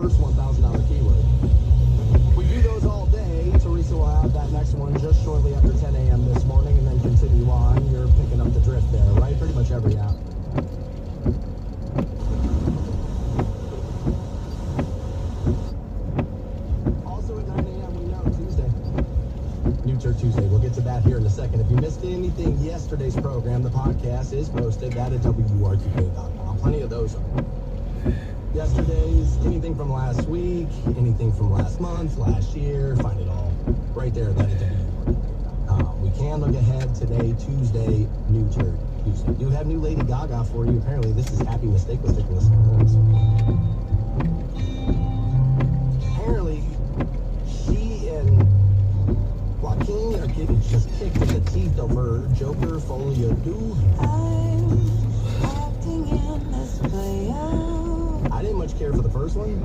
first $1,000 keyword. We do those all day. Teresa will have that next one just shortly after 10 a.m. this morning and then continue on. You're picking up the drift there, right? Pretty much every app. Also at 9 a.m. we know Tuesday. New Turd Tuesday. We'll get to that here in a second. If you missed anything yesterday's program, the podcast is posted at WRTK.com. Plenty of those on yesterday's, anything from last week, anything from last month, last year, find it all right there at WRTK.com. We can look ahead today, Tuesday, New Turd Tuesday. Do have new Lady Gaga for you. Apparently, this is Happy Mistake. Let's take a listen to this. Apparently, she and Joaquin are getting just kicked in the teeth over Joker Folio Do. I'm acting in this play out. I didn't much care for the first one.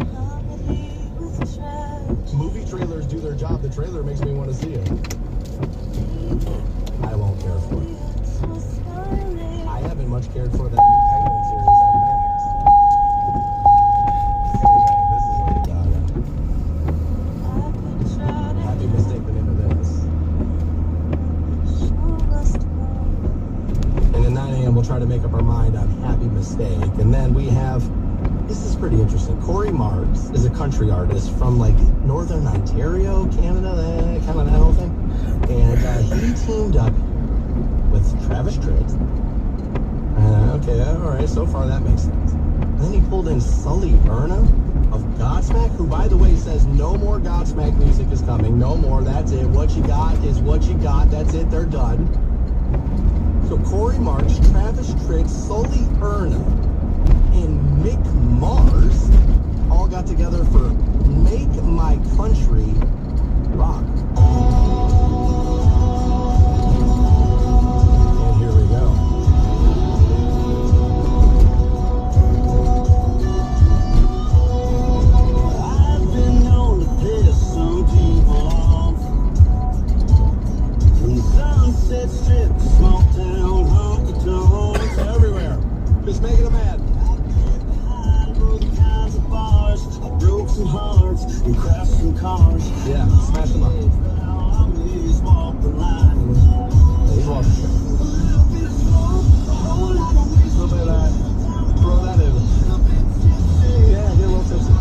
Movie trailers do their job. The trailer makes me want to see it. I won't care for it. I haven't much cared for that new Penguin series on Max. Anyway, this is Lady Gaga. Happy Mistake, the name of this. And at 9 a.m. we'll try to make up our mind on Happy Mistake. And then we have, this is pretty interesting. Corey Marks is a country artist from like Northern Ontario, Canada, kind of that whole thing. And he teamed up with Travis Tritt. Okay, all right, so far that makes sense. And then he pulled in Sully Erna of Godsmack, who, by the way, says no more Godsmack music is coming. No more, that's it. What you got is what you got. That's it, they're done. So Corey Marks, Travis Tritt, Sully Erna, and Mick Mars all got together for Make My Country Rock. And here we go. I've been known to piss some people off. From the Sunset Strip to small town honky tonks. Everywhere. Just making them mad. I broke some hearts and crashed some cars. Yeah, smash them up. He's walked the line. He's walking. A little bit of that. Throw that in. Yeah, get a little tipsy.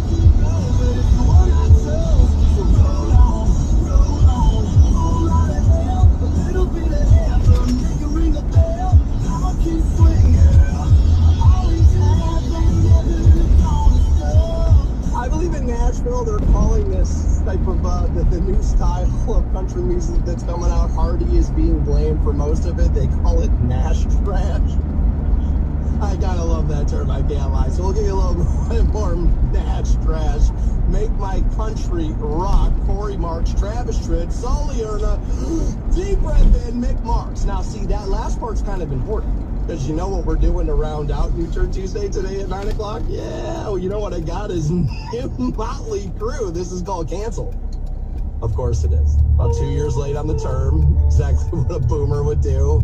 I believe in Nashville, they're calling this type of, the new style of country music that's coming out. Hardy is being blamed for most of it. They call it Nash trash. I gotta love that term, I can't lie. So we'll give you a little bit more Nash trash. Make My Country Rock. Corey Marks, Travis Tritt, Sully Erna, deep breath in, Mick Marks. Now see, that last part's kind of important. Because you know what we're doing to round out New Turd Tuesday today at 9 o'clock? Yeah, well, you know what I got is new Motley Crue. This is called Cancel. Of course it is. About 2 years late on the term. Exactly what a boomer would do.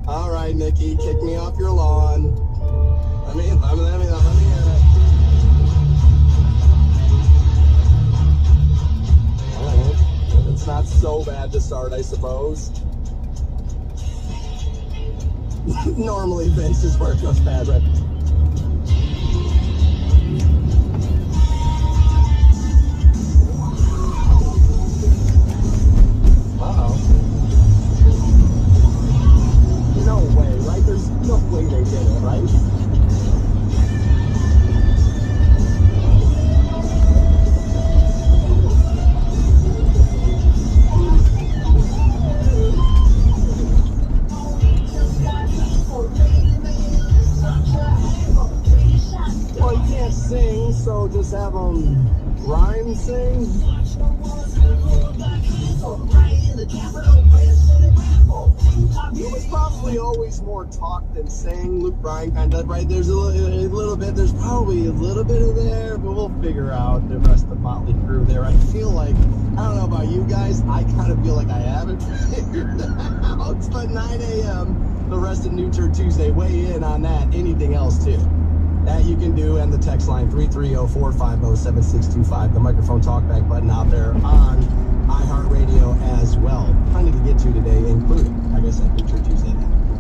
All right, Nikki, kick me off your lawn. Let me hear it. All right. It's not so bad to start, I suppose. Normally, Vince is where it goes bad, right? Uh-oh. No way, right? There's no way they did it, right? Well, you can't sing, so just have them rhyme sing. It was probably always more talk than sang. Luke Bryan kind of, right? There's a little bit, there's probably a little bit of there, but we'll figure out the rest of the Motley Crue there. I feel like, I don't know about you guys, I kind of feel like I haven't figured it out. But 9 a.m., the rest of New Turd Tuesday, weigh in on that. Anything else, too. That you you can do, and the text line 330-450-7625. The microphone talkback button out there on iHeartRadio as well. Plenty to get to today, including, like I said, Picture Tuesday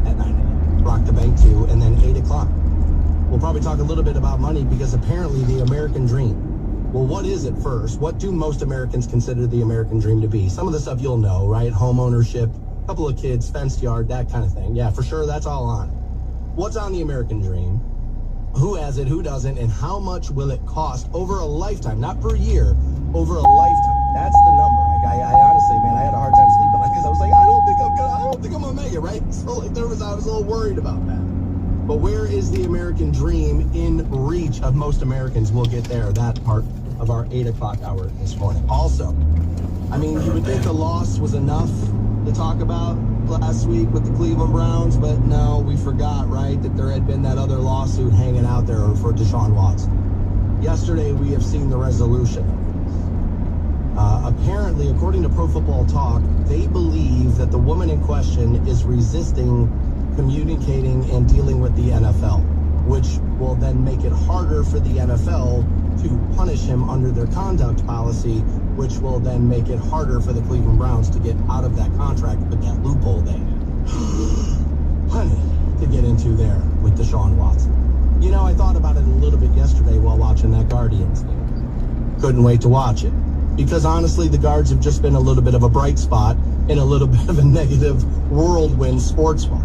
at 9 a.m. Rock the Bank 2, and then 8 o'clock. We'll probably talk a little bit about money because apparently the American dream. Well, what is it first? What do most Americans consider the American dream to be? Some of the stuff you'll know, right? Home ownership, couple of kids, fenced yard, that kind of thing. Yeah, for sure, that's all on. What's on the American dream? Who has it, who doesn't, and how much will it cost over a lifetime? Not per year, over a lifetime. That's the number. I honestly, man, I had a hard time sleeping because I was like, I don't think I'm gonna make it, right? So like I was a little worried about that. But where is the American dream in reach of most Americans? We'll get there, that part of our 8 o'clock hour this morning. Also, I mean, you would think the loss was enough to talk about last week with the Cleveland Browns, but no, we forgot, right, that there had been that other lawsuit hanging out there for Deshaun Watson. Yesterday, we have seen the resolution. Apparently, according to Pro Football Talk, they believe that the woman in question is resisting communicating and dealing with the NFL, which will then make it harder for the NFL to punish him under their conduct policy, which will then make it harder for the Cleveland Browns to get out of that contract with that loophole they had. Plenty to get into there with Deshaun Watson. You know, I thought about it a little bit yesterday while watching that Guardians game. Couldn't wait to watch it. Because honestly, the Guards have just been a little bit of a bright spot in a little bit of a negative whirlwind sports-wise.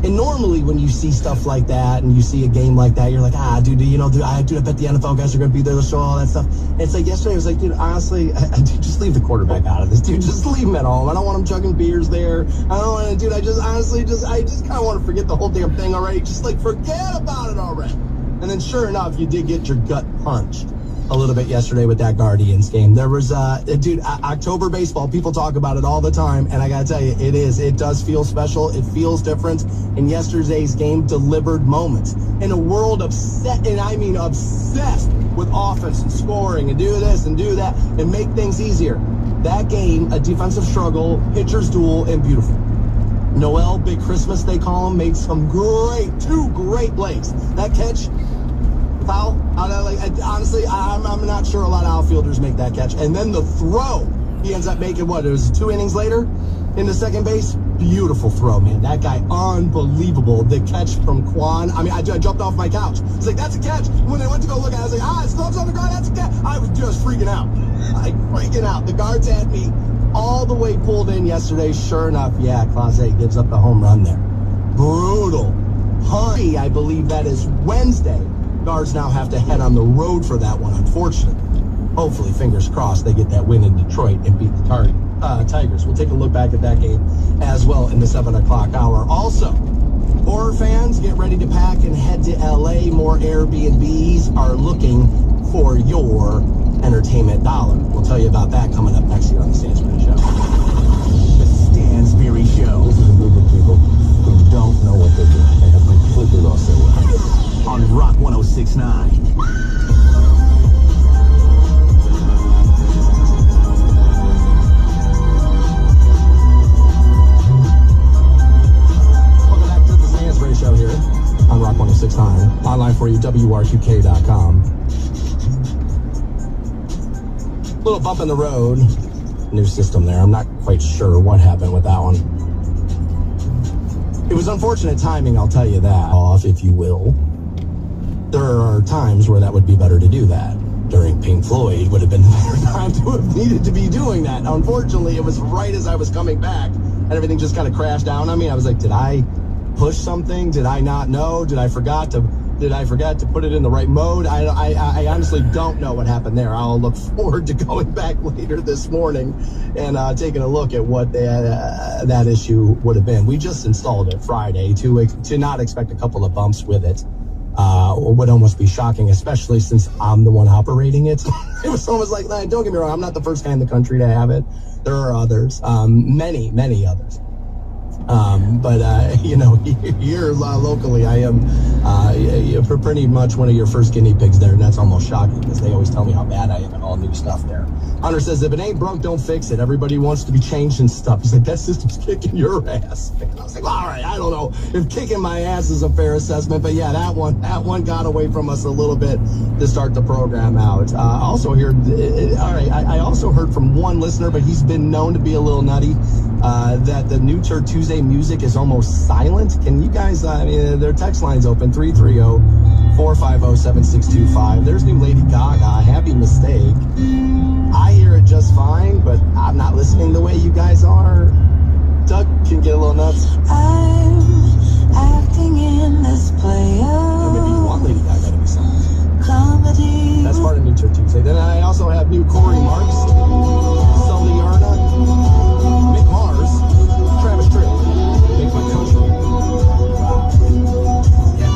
And normally when you see stuff like that and you see a game like that, you're like, dude, I bet the NFL guys are going to be there to show all that stuff. And it's like yesterday, I was like, dude, honestly, dude, just leave the quarterback out of this, dude. Just leave him at home. I don't want him chugging beers there. I don't want to, dude, I just kind of want to forget the whole damn thing already. Just like forget about it already. And then sure enough, you did get your gut punched a little bit yesterday with that Guardians game. There was, dude, October baseball, people talk about it all the time, and I gotta tell you, it does feel special, it feels different, and yesterday's game delivered moments. In a world obsessed with offense and scoring, and do this and do that, and make things easier. That game, a defensive struggle, pitcher's duel, and beautiful. Noel, Big Christmas, they call him, made some two great plays. That catch, foul. Honestly, I'm not sure a lot of outfielders make that catch. And then the throw, he ends up making it was 2 innings later into second base. Beautiful throw, man. That guy, unbelievable. The catch from Quan. I mean, I jumped off my couch. It's like, that's a catch. When I went to go look at it, I was like, his thumb's on the ground. That's a catch. I was just freaking out. The Guards had me all the way pulled in yesterday. Sure enough, yeah, Clase gives up the home run there. Brutal. I believe that is Wednesday. Guards now have to head on the road for that one, unfortunately. Hopefully, fingers crossed, they get that win in Detroit and beat the Tigers. We'll take a look back at that game as well in the 7 o'clock hour. Also, horror fans, get ready to pack and head to LA. More Airbnbs are looking for your entertainment dollar. We'll tell you about that coming up next here on the Stansbury Show. The Stansbury Show. This is a group of people who don't know what they're doing. They have completely lost their way. On Rock 106.9. Welcome back to the Stansbury Show here on Rock 106.9. Online for you, WRQK.com. Little bump in the road. New system there. I'm not quite sure what happened with that one. It was unfortunate timing, I'll tell you that. Off, if you will. There are times where that would be better to do that. During Pink Floyd would have been the better time to have needed to be doing that. Unfortunately, it was right as I was coming back, and everything just kind of crashed down on me. I was like, did I push something? Did I not know? Did I forget to put it in the right mode? I honestly don't know what happened there. I'll look forward to going back later this morning and taking a look at what that issue would have been. We just installed it Friday to not expect a couple of bumps with it. Would almost be shocking, especially since I'm the one operating it. It was almost like, don't get me wrong, I'm not the first guy in the country to have it. There are others, many others. But here locally, I am pretty much one of your first guinea pigs there, and that's almost shocking because they always tell me how bad I am and all new stuff there. Hunter says, if it ain't broke, don't fix it. Everybody wants to be changed and stuff. He's like, that system's kicking your ass. And I was like, well, all right, I don't know if kicking my ass is a fair assessment, but yeah, that one got away from us a little bit to start the program out. Also here, all right, I also heard from one listener, but he's been known to be a little nutty, that the New Tour Tuesday music is almost silent. Can you guys, their text line's open, 330-450-7625. There's new Lady Gaga, Happy Mistake. I hear it just fine, but I'm not listening the way you guys are. Doug can get a little nuts. I'm acting in this play Or maybe you want Lady Gaga to be silent. comedy. That's part of New Tour Tuesday. Then I also have new Corey Marks, Sully Arna, Mick Mars, Travis Tritt, Make My Country. Wow. Yeah.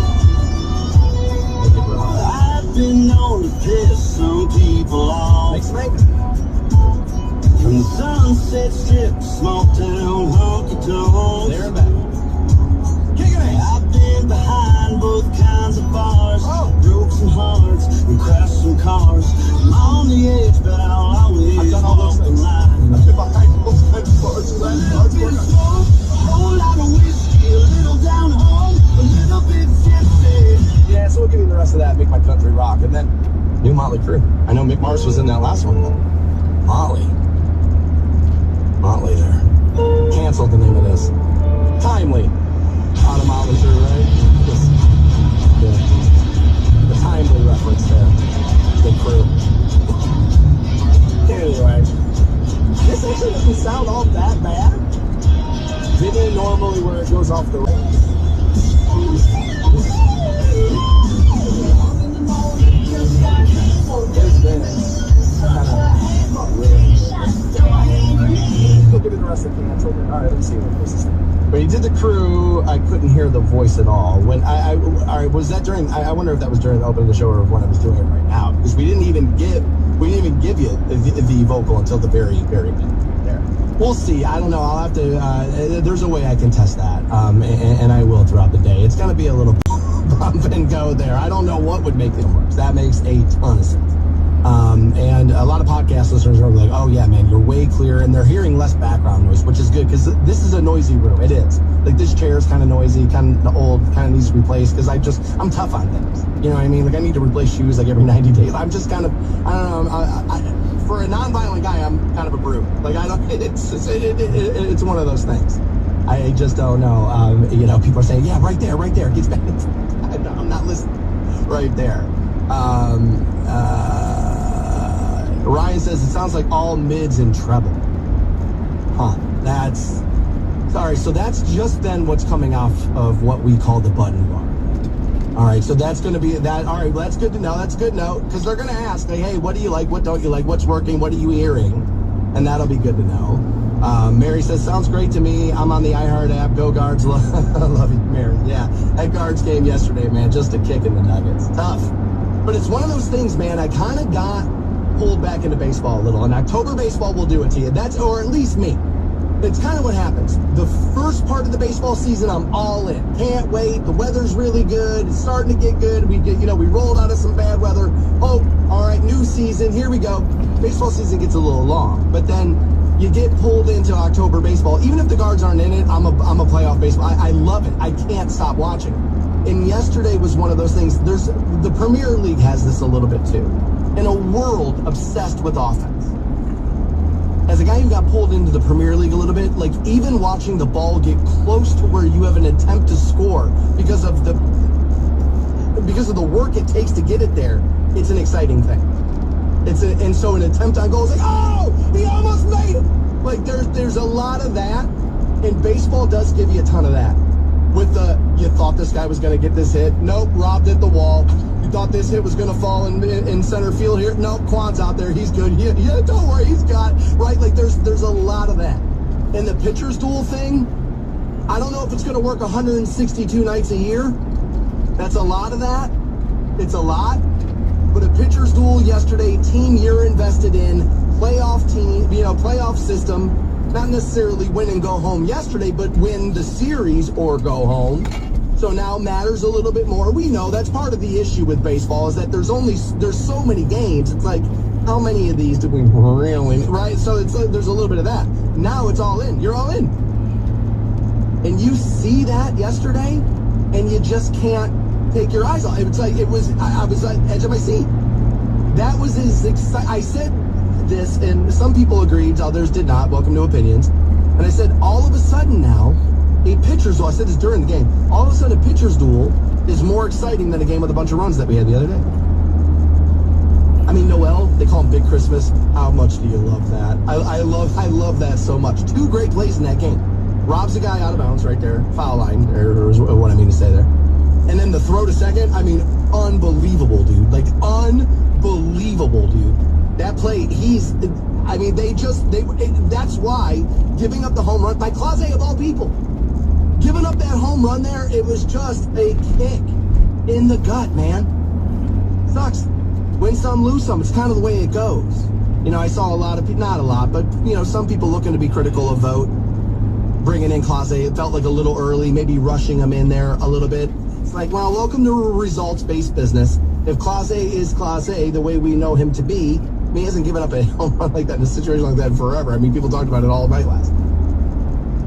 Make it real. I've been known to piss some people off. Make some anger. From the Sunset Strip to small town honky tonks. There and back. Kicking ass. I've been behind both kinds of bars. Oh. Broke some hearts and crashed some cars. I'm on the edge, but I'll always I've done all those walk the things. line. I've been behind both kinds of bars. I've been smoked, a whole lot of whiskey, a little down home, a little bit tipsy. Yeah, so we'll give you the rest of that, Make My Country Rock. And then new Motley Crue. I know Mick Mars was in that last one, but Motley there. Canceled the name of this. Timely. On a Motley Crue, right? Just, yeah. The Timely reference there. Big Crue. Anyway. This actually doesn't sound all that bad. Vinny normally where it goes off the rails. There's Vinny. Look at the rest of the canceled. All right, let's see what this is. When he did the Crew, I couldn't hear the voice at all. When all right, was that during? I wonder if that was during the opening of the show or when I was doing it right now, because we didn't even give you the vocal until the very end there. We'll see. I don't know. I'll have to. There's a way I can test that, and I will throughout the day. It's gonna be a little bump and go there. I don't know what would make it work. That makes a ton of sense. And a lot of podcast listeners are like, oh yeah, man, you're way clearer, and they're hearing less background noise, which is good, because this is a noisy room. It is. Like, this chair is kind of noisy, kind of old, kind of needs to be replaced, because I'm tough on things. You know what I mean? Like, I need to replace shoes like every 90 days. I'm just kind of, I don't know, for a non-violent guy, I'm kind of a brute. Like, it's one of those things. I just don't know. People are saying, yeah, right there, gets back. I'm not listening. Right there. Ryan says it sounds like all mids and treble. Huh. So that's just then what's coming off of what we call the button bar. All right, so that's going to be that. All right, well, that's good to know. That's good to know, because they're going to ask, like, hey, what do you like? What don't you like? What's working? What are you hearing? And that'll be good to know. Mary says, sounds great to me. I'm on the iHeart app. Go Guards. Love you, Mary. Yeah, that Guards game yesterday, man, just a kick in the Nuggets. Tough. But it's one of those things, man, I kind of got pulled back into baseball a little. And October baseball will do it to you. Or at least me. It's kind of what happens. The first part of the baseball season, I'm all in. Can't wait. The weather's really good. It's starting to get good. We rolled out of some bad weather. Oh, all right, new season. Here we go. Baseball season gets a little long. But then you get pulled into October baseball. Even if the Guards aren't in it, I'm a playoff baseball. I love it. I can't stop watching it. And yesterday was one of those things. The Premier League has this a little bit too. In a world obsessed with offense. As a guy who got pulled into the Premier League a little bit, like, even watching the ball get close to where you have an attempt to score because of the work it takes to get it there, it's an exciting thing. And so an attempt on goal is like, oh, he almost made it. Like, there's a lot of that, and baseball does give you a ton of that. With you thought this guy was going to get this hit. Nope, robbed at the wall. You thought this hit was going to fall in center field here. Nope, Quan's out there. He's good. Yeah, don't worry. He's got, right? Like, there's a lot of that. And the pitcher's duel thing, I don't know if it's going to work 162 nights a year. That's a lot of that. It's a lot. But a pitcher's duel yesterday, team you're invested in, playoff team, playoff system, not necessarily win and go home yesterday, but win the series or go home. So now matters a little bit more. We know that's part of the issue with baseball is that there's so many games. It's like, how many of these did we really, right? So it's there's a little bit of that. Now it's all in. You're all in. And you see that yesterday, and you just can't take your eyes off. It's like I was at the edge of my seat. That was as exciting. I said this, and some people agreed, others did not. Welcome to Opinions. And I said, all of a sudden now, a pitcher's duel, I said this during the game, all of a sudden a pitcher's duel is more exciting than a game with a bunch of runs that we had the other day. I mean, Noel, they call him Big Christmas. How much do you love that? I love that so much. Two great plays in that game. Robs the guy out of bounds right there, foul line, or what I mean to say there. And then the throw to second, I mean, unbelievable, dude. Like, unbelievable, dude. That play, that's why giving up the home run, by Clase of all people, giving up that home run there, it was just a kick in the gut, man. Sucks. Win some, lose some. It's kind of the way it goes. You know, I saw a lot of people, not a lot, but, you know, some people looking to be critical of Vogt, bringing in Clase. It felt like a little early, maybe rushing him in there a little bit. It's like, well, welcome to results-based business. If Clase is Clase, the way we know him to be, I mean, he hasn't given up a home run like that in a situation like that forever. I mean, people talked about it all night last.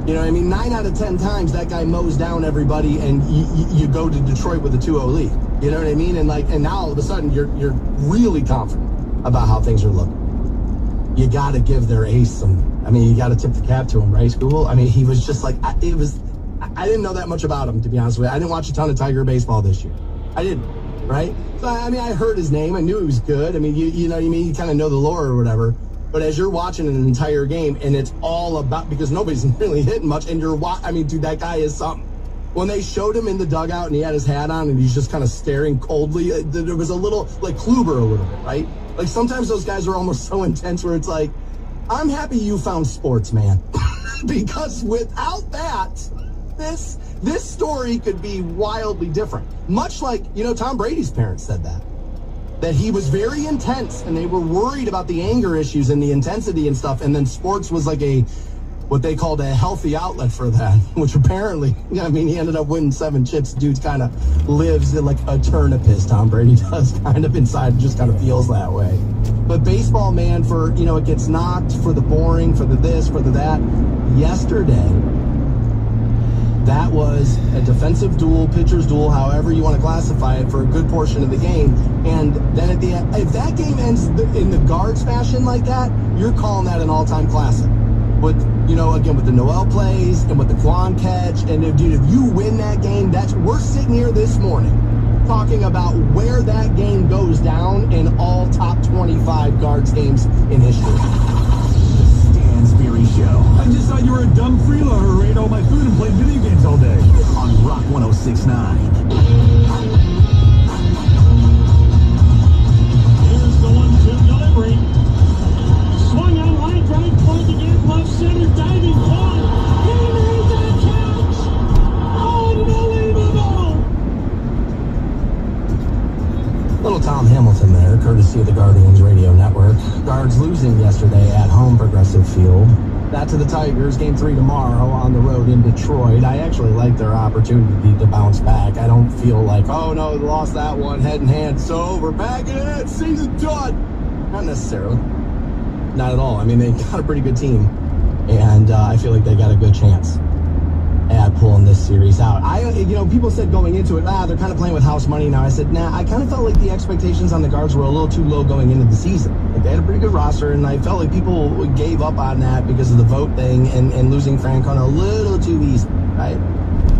You know what I mean? 9 out of 10 times that guy mows down everybody, and you go to Detroit with a 2-0 lead. You know what I mean? And now all of a sudden you're really confident about how things are looking. You got to give their ace some. I mean, you got to tip the cap to him, right, School? I mean, he was just like, I didn't know that much about him, to be honest with you. I didn't watch a ton of Tiger baseball this year. I didn't, right? So, I mean, I heard his name. I knew he was good. I mean, you know what I mean? You kind of know the lore or whatever. But as you're watching an entire game, and it's all about, because nobody's really hitting much, and I mean, dude, that guy is something. When they showed him in the dugout and he had his hat on and he's just kind of staring coldly, there was a little, like Kluber a little bit, right? Like sometimes those guys are almost so intense where it's like, I'm happy you found sports, man. Because without that, this story could be wildly different. Much like, you know, Tom Brady's parents said that he was very intense and they were worried about the anger issues and the intensity and stuff. And then sports was like what they called a healthy outlet for that, which apparently, I mean, he ended up winning 7 chips. Dude kind of lives in like a turnipist. Tom Brady does kind of inside, just kind of feels that way. But baseball, man, for, you know, it gets knocked for the boring, for the this, for the that. Yesterday, that was a defensive duel, pitcher's duel, however you want to classify it, for a good portion of the game. And then at the end, if that game ends in the Guards fashion like that, you're calling that an all-time classic. With, you know, again, with the Noel plays and with the Kwan catch, and dude, if you win that game, we're sitting here this morning talking about where that game goes down in all top 25 Guards games in history. The Stansberry Show. I just thought you were a dumb freeloader who ate all my food and played video games all day. On Rock 106.9. Here's the 1-2 delivery. Swung on line drive toward the game left center, diving forward. He made that catch! Unbelievable! Little Tom Hamilton there, courtesy of the Guardians Radio Network. Guards losing yesterday at home, Progressive Field. That to the Tigers, game 3 tomorrow on the road in Detroit. I actually like their opportunity to bounce back. I don't feel like, oh no, they lost that one, head in hand, it's over, back in it, season done. Not necessarily. Not at all. I mean, they got a pretty good team, and I feel like they got a good chance at pulling this series out. People said going into it, they're kind of playing with house money now. I said, nah, I kind of felt like the expectations on the Guards were a little too low going into the season. Like, they had a pretty good roster, and I felt like people gave up on that because of the Vogt thing and losing Francona a little too easy, right?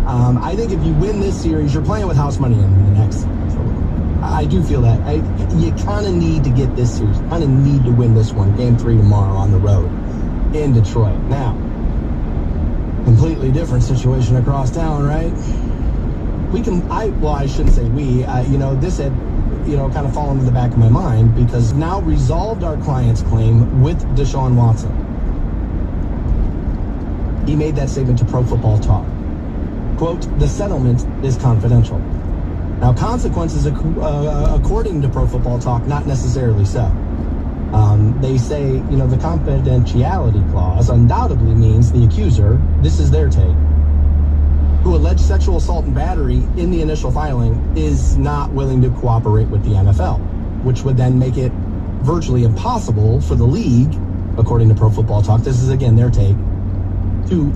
I think if you win this series, you're playing with house money in the next series. I do feel that. You kind of need to get this series. You kind of need to win this one, game 3 tomorrow on the road in Detroit. Now, completely different situation across town, right? I shouldn't say we. This had, kind of fallen in the back of my mind because now resolved our client's claim with Deshaun Watson. He made that statement to Pro Football Talk. Quote, the settlement is confidential. Now, consequences, according to Pro Football Talk, not necessarily so. They say, the confidentiality clause undoubtedly means the accuser, this is their take, who alleged sexual assault and battery in the initial filing, is not willing to cooperate with the NFL, which would then make it virtually impossible for the league, according to Pro Football Talk, this is again their take, to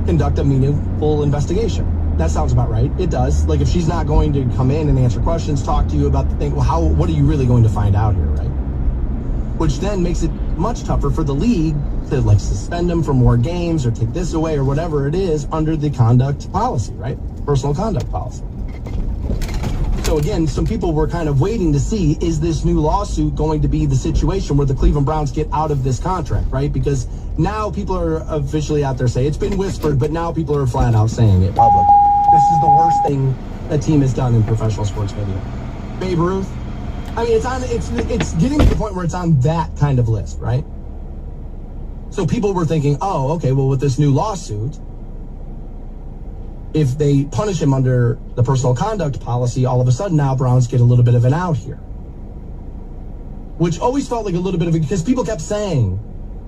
conduct a meaningful investigation. That sounds about right. It does. Like, if she's not going to come in and answer questions, talk to you about the thing, well, what are you really going to find out here, right? Which then makes it much tougher for the league to, like, suspend them for more games or take this away or whatever it is under the conduct policy, right? Personal conduct policy. So again, some people were kind of waiting to see, is this new lawsuit going to be the situation where the Cleveland Browns get out of this contract, right? Because now people are officially out there saying, it's been whispered, but now people are flat out saying it public. This is the worst thing a team has done in professional sports media. Babe Ruth, I mean, it's getting to the point where it's on that kind of list, right? So people were thinking, oh, okay, well, with this new lawsuit, if they punish him under the personal conduct policy, all of a sudden now Browns get a little bit of an out here. Which always felt like a little bit of a, because people kept saying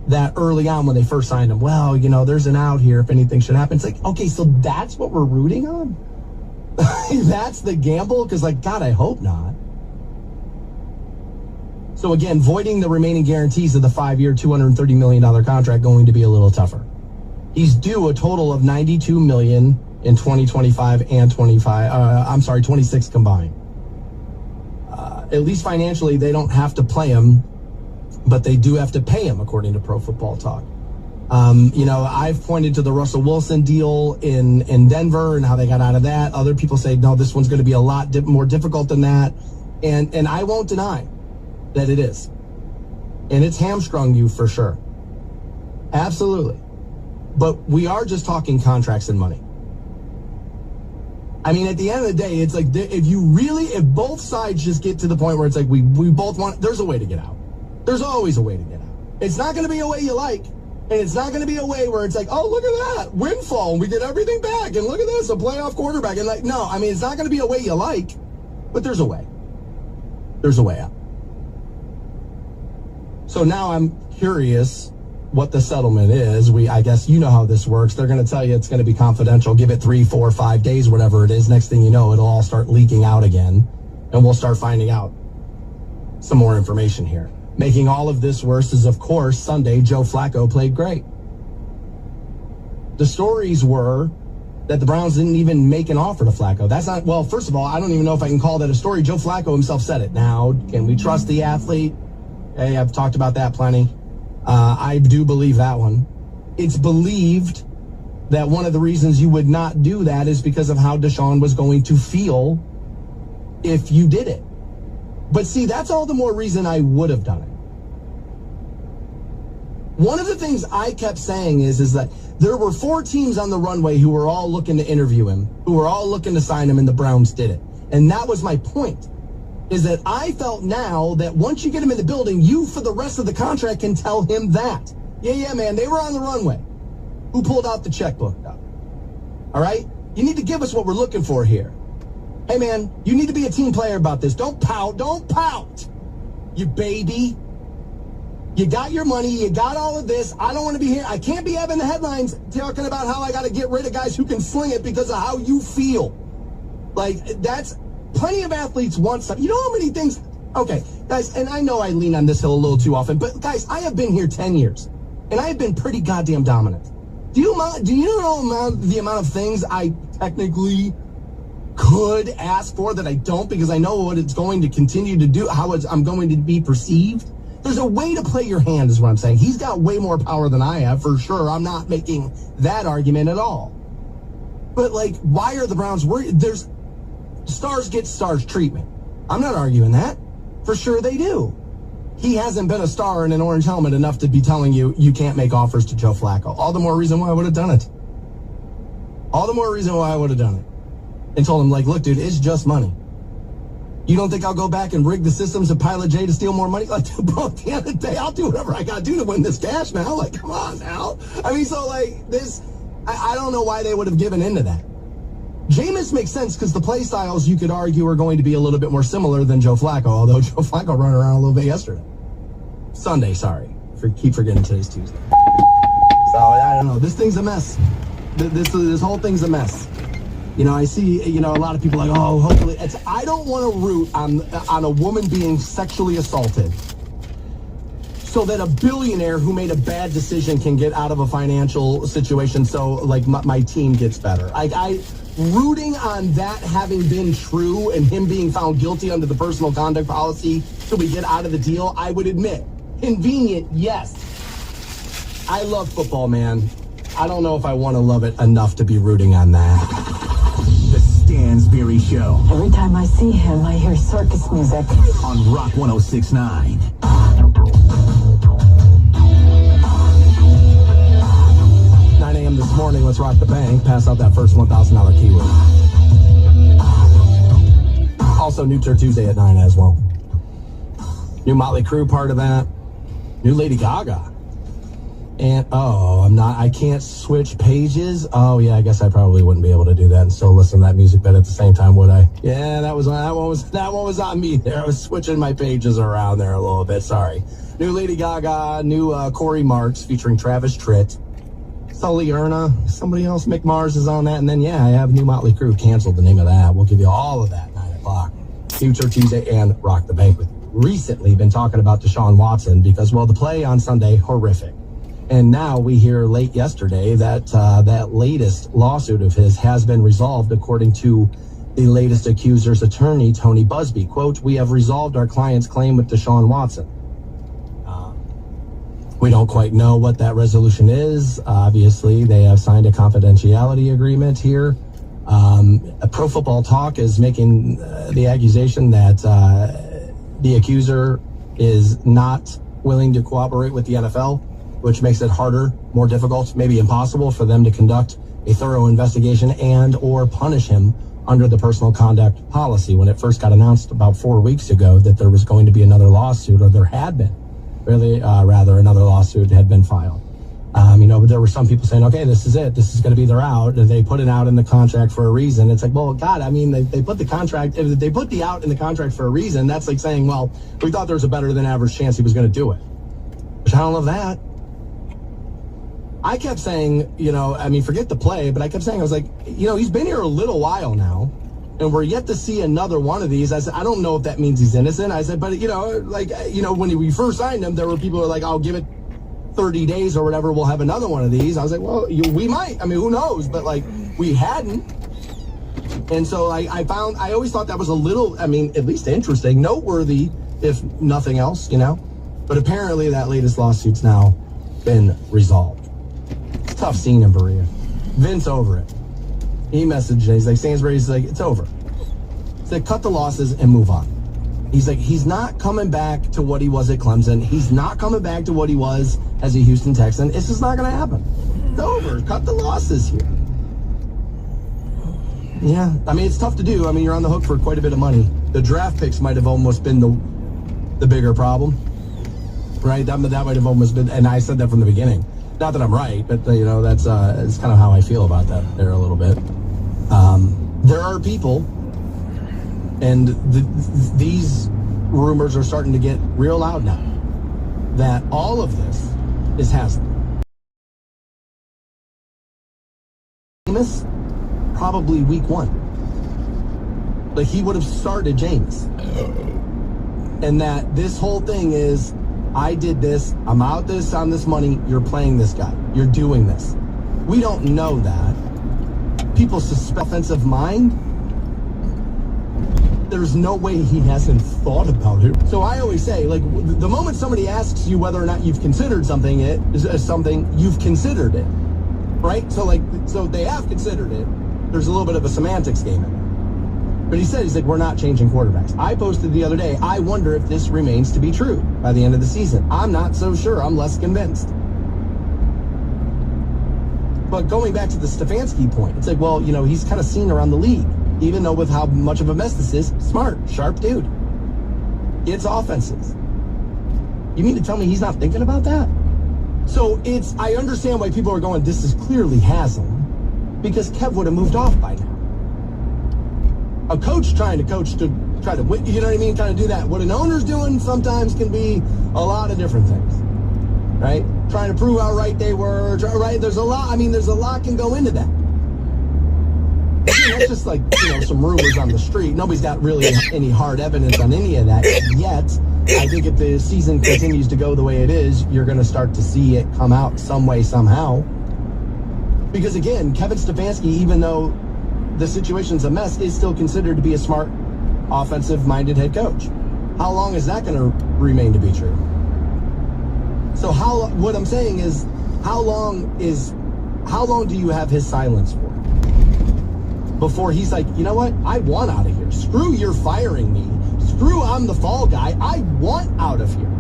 that early on when they first signed him, well, you know, there's an out here if anything should happen. It's like, okay, so that's what we're rooting on? That's the gamble? Because, like, God, I hope not. So again, voiding the remaining guarantees of the 5-year, $230 million contract going to be a little tougher. He's due a total of $92 million in 2025 and 26 combined. At least financially, they don't have to play him, but they do have to pay him, according to Pro Football Talk. You know, I've pointed to the Russell Wilson deal in Denver and how they got out of that. Other people say, no, this one's going to be a lot more difficult than that. And I won't deny that it is. And it's hamstrung you for sure. Absolutely. But we are just talking contracts and money. I mean, at the end of the day, it's like, if both sides just get to the point where it's like, we both want, there's a way to get out. There's always a way to get out. It's not going to be a way you like. And it's not going to be a way where it's like, oh, look at that, windfall, and we get everything back, and look at this, a playoff quarterback. And like, no, I mean, it's not going to be a way you like, but there's a way. There's a way out. So now I'm curious what the settlement is. I guess you know how this works. They're going to tell you it's going to be confidential. Give it 3, 4, 5 days, whatever it is. Next thing you know, it'll all start leaking out again, and we'll start finding out some more information here. Making all of this worse is, of course, Sunday, Joe Flacco played great. The stories were that the Browns didn't even make an offer to Flacco. That's not, well, first of all, I don't even know if I can call that a story. Joe Flacco himself said it. Now, can we trust the athlete? Hey, I've talked about that plenty. I do believe that one. It's believed that one of the reasons you would not do that is because of how Deshaun was going to feel if you did it. But see, that's all the more reason I would have done it. One of the things I kept saying is that there were 4 teams on the runway who were all looking to interview him, who were all looking to sign him, and the Browns did it. And that was my point, is that I felt now that once you get him in the building, you, for the rest of the contract, can tell him that. Yeah, man, they were on the runway. Who pulled out the checkbook, though? All right? You need to give us what we're looking for here. Hey, man, you need to be a team player about this. Don't pout. Don't pout, you baby. You got your money. You got all of this. I don't want to be here. I can't be having the headlines talking about how I got to get rid of guys who can sling it because of how you feel. Like, that's plenty of athletes want stuff. You know how many things? Okay, guys, and I know I lean on this hill a little too often, but guys, I have been here 10 years, and I have been pretty goddamn dominant. Do you know the amount of things I technically could ask for that I don't, because I know what it's going to continue to do, how I'm going to be perceived? There's a way to play your hand, is what I'm saying. He's got way more power than I have, for sure. I'm not making that argument at all. But, like, why are the Browns worried? There's stars get stars treatment. I'm not arguing that. For sure they do. He hasn't been a star in an orange helmet enough to be telling you you can't make offers to Joe Flacco. All the more reason why I would have done it. All the more reason why I would have done it. And told him, like, look, dude, it's just money. You don't think I'll go back and rig the systems of Pilot J to steal more money? Like, bro, at the end of the day, I'll do whatever I got to do to win this cash now. Like, come on now. I mean, so, like, this, I don't know why they would have given into that. Jameis makes sense because the play styles, you could argue, are going to be a little bit more similar than Joe Flacco, although Joe Flacco ran around a little bit yesterday. Sunday, sorry. Keep forgetting today's Tuesday. So, I don't know. This thing's a mess. This whole thing's a mess. You know, I see, you know, a lot of people like, oh, hopefully. I don't want to root on a woman being sexually assaulted so that a billionaire who made a bad decision can get out of a financial situation so, like, my team gets better. Rooting on that having been true and him being found guilty under the personal conduct policy so we get out of the deal, I would admit. Convenient, yes. I love football, man. I don't know if I want to love it enough to be rooting on that. The Stansberry Show Every time I see him, I hear circus music. on Rock 106.9. 9 a.m. this morning, let's rock the bank. Pass out that first $1,000 keyword. Also, New Tour Tuesday at 9 as well. New Motley Crue part of that. New Lady Gaga. And, I can't switch pages. Oh, yeah, I guess I probably wouldn't be able to do that and still listen to that music, but at the same time, would I? Yeah, that one was on me there. I was switching my pages around there a little bit. Sorry. New Lady Gaga, new Corey Marks featuring Travis Tritt. Sully Erna, somebody else, Mick Mars is on that. And then, yeah, I have New Motley Crue, canceled the name of that. We'll give you all of that, 9 o'clock. Future Tuesday and Rock the Bank with you. Recently been talking about Deshaun Watson because, well, the play on Sunday, horrific. And now we hear late yesterday that that latest lawsuit of his has been resolved, according to the latest accuser's attorney, Tony Busby. Quote, "We have resolved our client's claim with Deshaun Watson." We don't quite know what that resolution is. Obviously, they have signed a confidentiality agreement here. Pro Football Talk is making the accusation that the accuser is not willing to cooperate with the NFL, which makes it harder, more difficult, maybe impossible for them to conduct a thorough investigation and or punish him under the personal conduct policy. When it first got announced about 4 weeks ago that there was going to be another lawsuit, or there had been, rather another lawsuit had been filed. But there were some people saying, okay, this is it. This is going to be their out. They put it out in the contract for a reason. It's like, well, God, they put the contract, if they put the out in the contract for a reason, that's like saying, well, we thought there was a better than average chance he was going to do it. Which I don't love that. I kept saying, forget the play, but I kept saying, I was like, he's been here a little while now, and we're yet to see another one of these. I said, I don't know if that means he's innocent. I said, but, when we first signed him, there were people who were like, I'll give it 30 days or whatever, we'll have another one of these. I was like, well, we might. Who knows? But, we hadn't. And so I always thought that was a little, at least interesting, noteworthy, if nothing else, But apparently that latest lawsuit's now been resolved. It's a tough scene in Berea. Vince over it. He messaged, he's like, Stansberry's like, it's over. He's like, cut the losses and move on. He's like, he's not coming back to what he was at Clemson. He's not coming back to what he was as a Houston Texan. It's just not going to happen. It's over. Cut the losses here. Yeah, it's tough to do. You're on the hook for quite a bit of money. The draft picks might have almost been the bigger problem, right? That might have almost been, and I said that from the beginning. Not that I'm right, but that's it's kind of how I feel about that there a little bit. There are people, and these rumors are starting to get real loud now, that all of this is Haslam. Jameis, probably week 1. But he would have started Jameis. And that this whole thing is, I did this, I'm out this on this money, you're playing this guy, you're doing this. We don't know that. People suspect offensive mind. There's no way he hasn't thought about it. So I always say, the moment somebody asks you whether or not you've considered something, you've considered it, right? So they have considered it. There's a little bit of a semantics game in there. But he's like, we're not changing quarterbacks. I posted the other day, I wonder if this remains to be true by the end of the season. I'm not so sure. I'm less convinced. But going back to the Stefanski point, it's like, well, he's kind of seen around the league, even though with how much of a mess this is, smart, sharp dude. Gets offenses. You mean to tell me he's not thinking about that? So I understand why people are going, this is clearly Haslam, because Kev would have moved off by now. A coach trying to try to win, kind of do that. What an owner's doing sometimes can be a lot of different things, right? Trying to prove how right they were, right? There's a lot can go into that. That's just like, some rumors on the street. Nobody's got really any hard evidence on any of that yet. I think if the season continues to go the way it is, you're going to start to see it come out some way, somehow. Because again, Kevin Stefanski, even though the situation's a mess, is still considered to be a smart, offensive-minded head coach. How long is that going to remain to be true? So what I'm saying is, how long do you have his silence for? Before he's like, you know what? I want out of here. Screw you're firing me. Screw I'm the fall guy. I want out of here.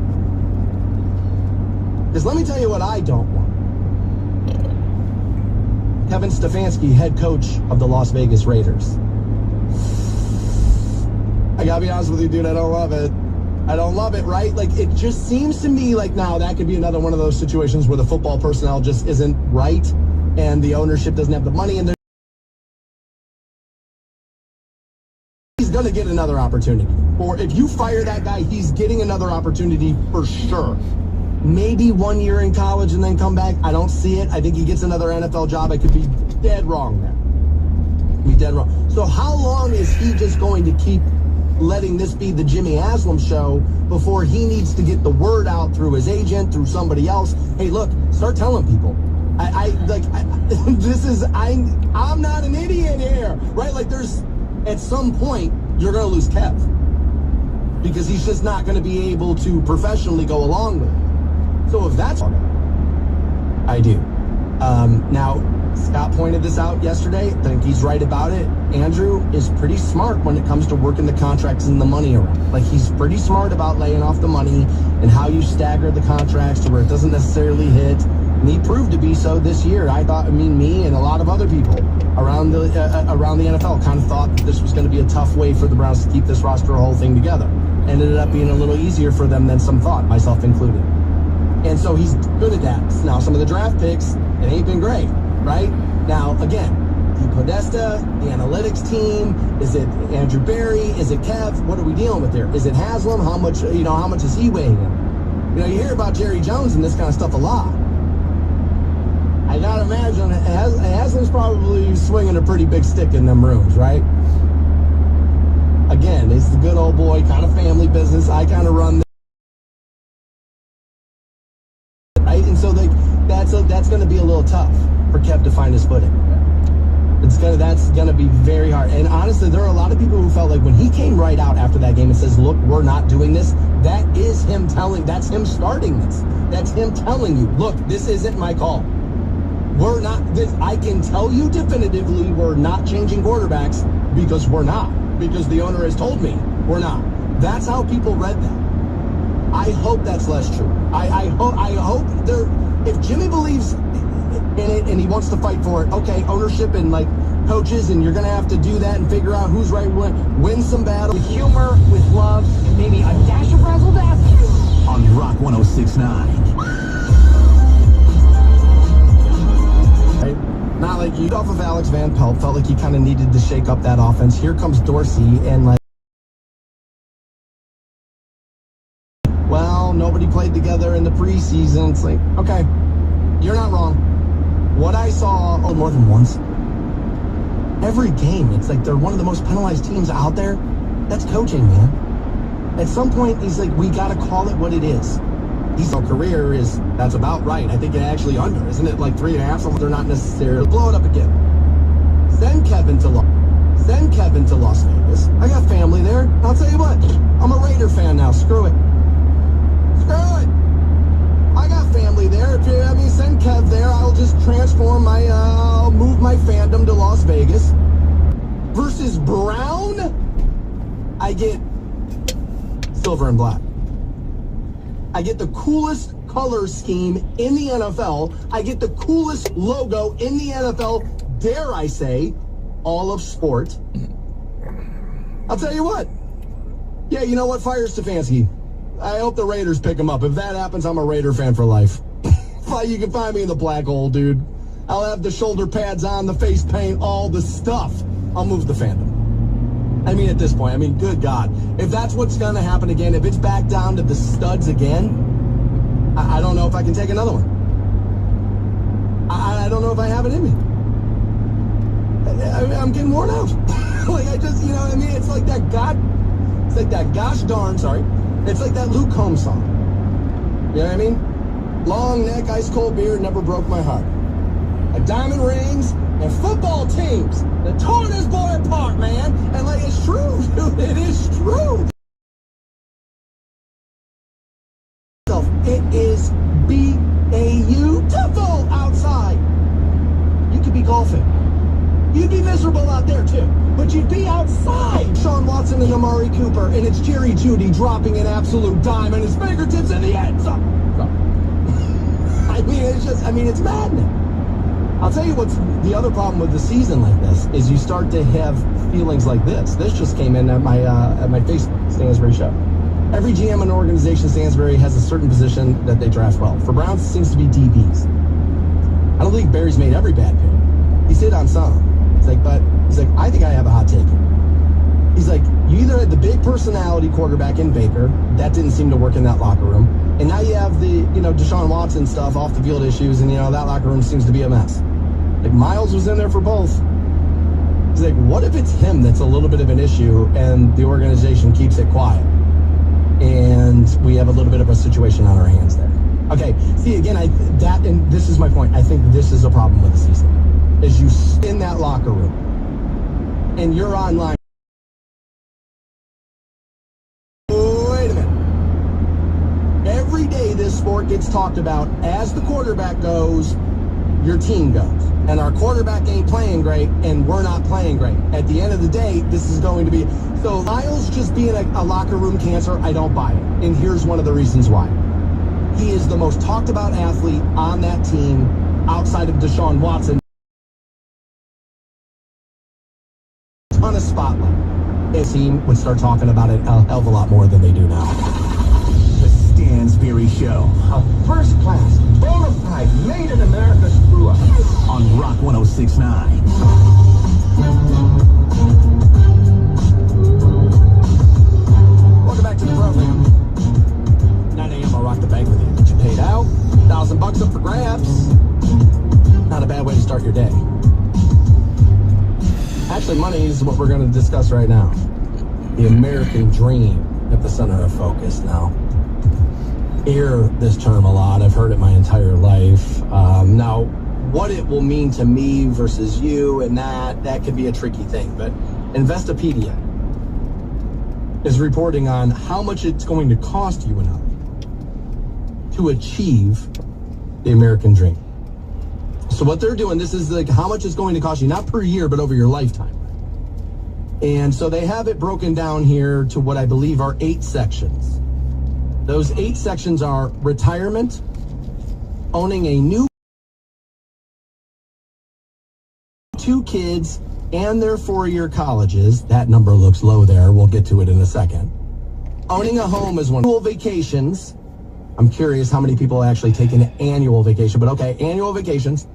Because let me tell you what I don't want. Kevin Stefanski, head coach of the Las Vegas Raiders. I gotta be honest with you, dude, I don't love it. I don't love it, right? Like, it just seems to me like now that could be another one of those situations where the football personnel just isn't right and the ownership doesn't have the money, and he's gonna get another opportunity. Or if you fire that guy, he's getting another opportunity for sure. Maybe 1 year in college and then come back. I don't see it. I think he gets another NFL job. I could be dead wrong there. Be dead wrong. So how long is he just going to keep letting this be the Jimmy Haslam show before he needs to get the word out through his agent, through somebody else? Hey, look, start telling people. I'm not an idiot here, right? Like, at some point, you're going to lose Kev because he's just not going to be able to professionally go along with it. So if that's I do. Now, Scott pointed this out yesterday. I think he's right about it. Andrew is pretty smart when it comes to working the contracts and the money around. Like, he's pretty smart about laying off the money and how you stagger the contracts to where it doesn't necessarily hit. And he proved to be so this year. Me and a lot of other people around the NFL kind of thought that this was going to be a tough way for the Browns to keep this roster whole thing together. Ended up being a little easier for them than some thought, myself included. And so he's good at that. Now, some of the draft picks, it ain't been great, right? Now, again, the Podesta, the analytics team, is it Andrew Berry, is it Kev? What are we dealing with there? Is it Haslam? How much is he weighing in? You hear about Jerry Jones and this kind of stuff a lot. I gotta imagine Haslam's probably swinging a pretty big stick in them rooms, right? Again, it's the good old boy kind of family business. I kind of run right, and so that's going to be a little tough for Kev to find his footing. That's going to be very hard. And honestly, there are a lot of people who felt like when he came right out after that game and says, "Look, we're not doing this," that's him starting this. That's him telling you, "Look, this isn't my call. We're not this. I can tell you definitively, we're not changing quarterbacks because we're not. Because the owner has told me we're not." That's how people read that. I hope that's less true. I hope if Jimmy believes in it and he wants to fight for it, okay, ownership and like coaches, and you're going to have to do that and figure out who's right, win some battles. With humor, with love, and maybe a dash of razzle dazzle. On Rock 106.9. Right? Not like you off of Alex Van Pelt, felt like he kind of needed to shake up that offense. Here comes Dorsey, and like, well, nobody played together in the preseason. It's like, okay, you're not wrong. What I saw more than once, every game, it's like they're one of the most penalized teams out there. That's coaching, man. At some point, he's like, we got to call it what it is. His career that's about right. I think it actually under, isn't it? Like 3.5, so they're not necessarily. Blow it up again. Send Kevin to Las Vegas. I got family there. I'll tell you what, I'm a Raider fan now. Screw it. I got family there. If you have me send Kev there, I'll just transform I'll move my fandom to Las Vegas. Versus Brown, I get silver and black. I get the coolest color scheme in the NFL. I get the coolest logo in the NFL, dare I say, all of sport. I'll tell you what. Yeah, you know what? Fire Stefanski. I hope the Raiders pick him up. If that happens, I'm a Raider fan for life. You can find me in the black hole, dude. I'll have the shoulder pads on, the face paint, all the stuff. I'll move the fandom. I mean, at this point, good God. If that's what's going to happen again, if it's back down to the studs again, I don't know if I can take another one. I don't know if I have it in me. I'm getting worn out. Like, I just, you know what I mean? It's like that gosh darn, sorry. It's like that Luke Combs song. You know what I mean? Long neck, ice cold beer, never broke my heart. Diamond rings and football teams that tore this boy apart, man. And like, it's true, dude. It is true. It is beautiful outside. You could be golfing. You'd be miserable out there too, but you'd be outside. Sean Watson and Amari Cooper, and it's Jerry Jeudy dropping an absolute dime and his fingertips in the end zone. I mean, it's maddening. I'll tell you what's the other problem with the season like this is you start to have feelings like this. This just came in at my Facebook, Stansbury Show. Every GM and organization, Stansbury, has a certain position that they draft well. For Browns, it seems to be DBs. I don't think Barry's made every bad pick. He's hit on some. He's like, I think I have a hot take. He's like, you either had the big personality quarterback in Baker, that didn't seem to work in that locker room, and now you have the, Deshaun Watson stuff, off the field issues, and that locker room seems to be a mess. Like, Miles was in there for both. He's like, what if it's him that's a little bit of an issue and the organization keeps it quiet? And we have a little bit of a situation on our hands there. Okay, see, again, and this is my point. I think this is a problem with the season. Is you in that locker room and you're online. Wait a minute. Every day this sport gets talked about as the quarterback goes, your team goes. And our quarterback ain't playing great, and we're not playing great. At the end of the day, this is going to be... So Miles just being a locker room cancer, I don't buy it. And here's one of the reasons why. He is the most talked about athlete on that team outside of Deshaun Watson. Ton of spotlight. His team would start talking about it a hell of a lot more than they do now. The Stansbury Show. A first class, bona fide, made in America screw up. On Rock 106.9. Welcome back to the program. 9 a.m. I'll rock the bank with you. Get you paid out. $1,000 up for grabs. Not a bad way to start your day. Actually, money is what we're going to discuss right now. The American dream at the center of focus now. Hear this term a lot. I've heard it my entire life. Now, what it will mean to me versus you and that could be a tricky thing. But Investopedia is reporting on how much it's going to cost you and I to achieve the American dream. So what they're doing, this is like how much it's going to cost you, not per year, but over your lifetime. And so they have it broken down here to what I believe are 8 sections. Those 8 sections are retirement, owning a new 2 kids and their 4-year colleges. That number looks low there. We'll get to it in a second. Owning a home is one. Annual vacations. I'm curious how many people actually take an annual vacation, but okay, annual vacations.